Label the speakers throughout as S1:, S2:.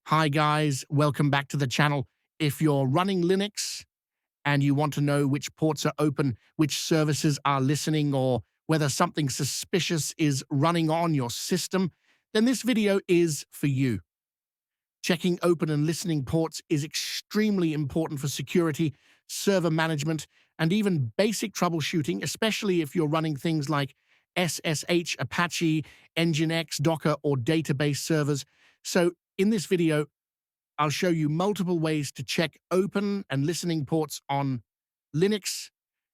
S1: Hi guys, welcome back to the channel. If you're running Linux and you want to know which ports are open, which services are listening, or whether something suspicious is running on your system, then this video is for you. Checking open and listening ports is extremely important for security, server management, and even basic troubleshooting, especially if you're running things like SSH, Apache, Nginx, Docker, or database servers. So in this video, I'll show you multiple ways to check open and listening ports on Linux,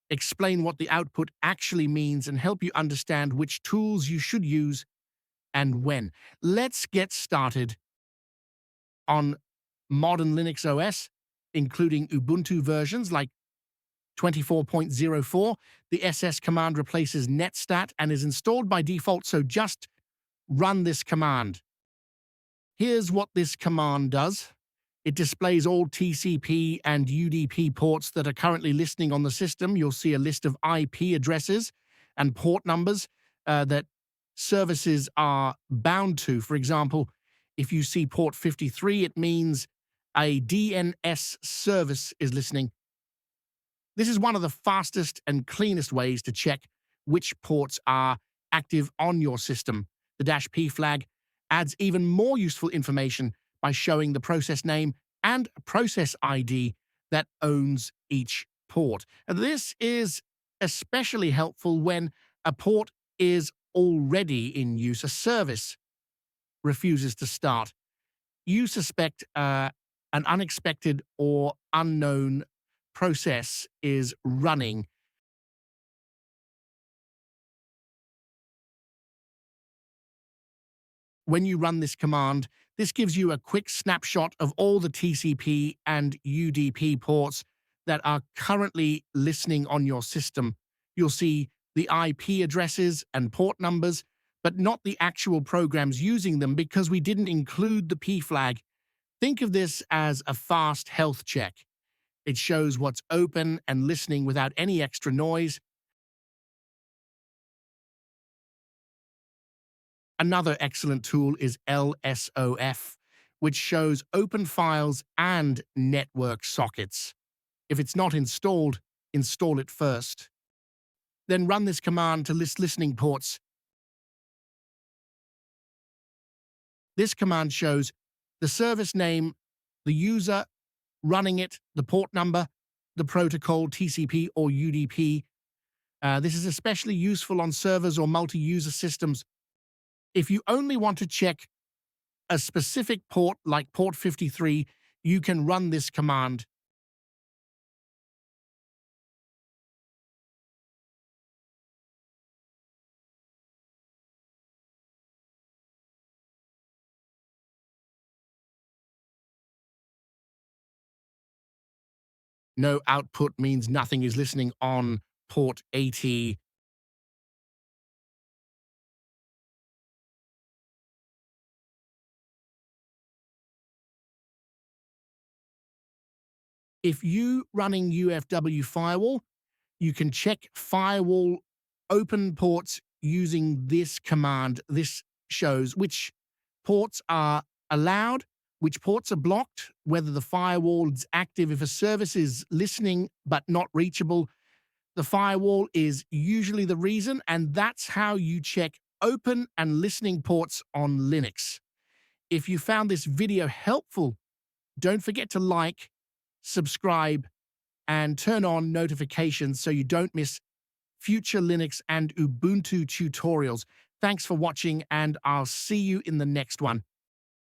S1: explain what the output actually means, and help you understand which tools you should use and when. Let's get started. On modern Linux OS, including Ubuntu versions like 24.04, the ss command replaces netstat and is installed by default, so just run this command. Here's what this command does. It displays all TCP and UDP ports that are currently listening on the system. You'll see a list of IP addresses and port numbers that services are bound to. For example, if you see port 53, it means a DNS service is listening. This is one of the fastest and cleanest ways to check which ports are active on your system. The -p flag adds even more useful information by showing the process name and process ID that owns each port. And this is especially helpful when a port is already in use, a service refuses to start. You suspect an unexpected or unknown process is running. When you run this command, this gives you a quick snapshot of all the TCP and UDP ports that are currently listening on your system. You'll see the IP addresses and port numbers, but not the actual programs using them because we didn't include the P flag. Think of this as a fast health check. It shows what's open and listening without any extra noise. Another excellent tool is LSOF, which shows open files and network sockets. If it's not installed, install it first. Then run this command to list listening ports. This command shows the service name, the user running it, the port number, the protocol, TCP or UDP. This is especially useful on servers or multi-user systems. If you only want to check a specific port like port 53, you can run this command. No output means nothing is listening on port 80. If you running UFW firewall, you can check firewall open ports using this command. This shows which ports are allowed, which ports are blocked, whether the firewall is active. If a service is listening but not reachable, the firewall is usually the reason, and that's how you check open and listening ports on Linux. If you found this video helpful, don't forget to like, subscribe, and turn on notifications so you don't miss future Linux and Ubuntu tutorials. Thanks for watching, and I'll see you in the next one.